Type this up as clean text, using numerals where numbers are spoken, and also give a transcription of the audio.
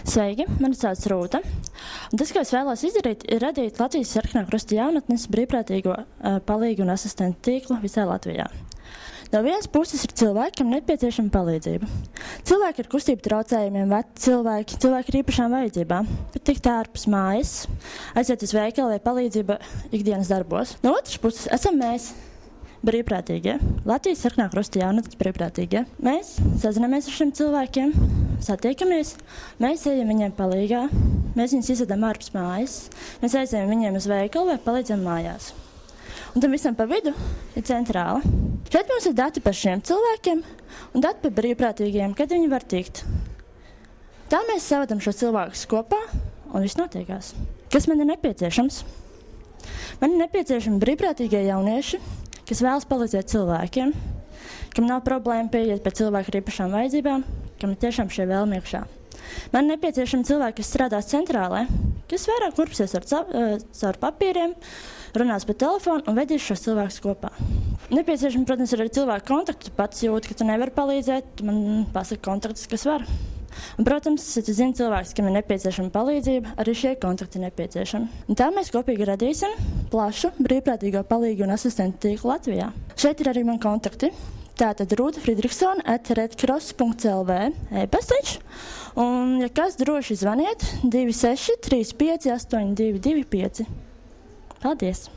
Sveiki, mani sauc Rūta. Un tas, ko es vēlos izdarīt, ir radīt Latvijas Sarkanā Krusta jaunatnes brīvprātīgo palīgu un asistentu tīklu visā Latvijā. No vienas puses ir cilvēki, kam nepieciešama palīdzība. Cilvēki ar kustību traucējumiem, veci cilvēki ar īpašām vajadzībām, bet tikt ārpus mājas, aiziet uz veikalu vai palīdzība ikdienas darbos. No otras puses esam mēs, brīvprātīgie, Latvijas Sarkanā Krusta jaunatnes brīvprātīgie. Mēs sazinamies ar šiem cilvēkiem, satiekamies, mēs ejam viņiem palīgā, mēs viņus izvedam ārpus mājas, mēs aizējam viņiem uz veikalu vai palīdzam mājās. Un tam visam pa vidu ir centrāla. Šeit mums ir dati par šiem cilvēkiem un dati par brīvprātīgiem, kad viņi var tikt. Tā mēs savadam šos cilvēkus kopā un viss notiekās. Kas man ir nepieciešams? Man ir nepieciešami brīvprātīgie jaunieši, kas vēlas palīdzēt cilvēkiem, kam nav problēma pieiet pie cilvēku ar īpašām vajadzībām, kam ir tiešām šie vēlmi iekšā. Man ir nepieciešami cilvēki, kas strādās centrālē, kas vairāk kurpsies caur papīriem, runās pa telefonu un vedīs šos cilvēkus kopā. Nepieciešami, protams, ir arī cilvēku kontakti. Tu pats jūti, ka tu nevari palīdzēt, tu man pasaka kontaktus, kas var. Un, protams, ja tu zini cilvēks, kam ir nepieciešama palīdzība, arī šie kontakti ir nepieciešami. Un tā mēs kopīgi radīsim plašu brīvprātīgo palīgu un asistentu tīklu Latvijā. Šeit ir arī man kontakti. Tātad Rūta Friedrichsone @redcross.lv e-pastiņš. Un, ja kas, droši zvaniet 26 35 8225. Paldies!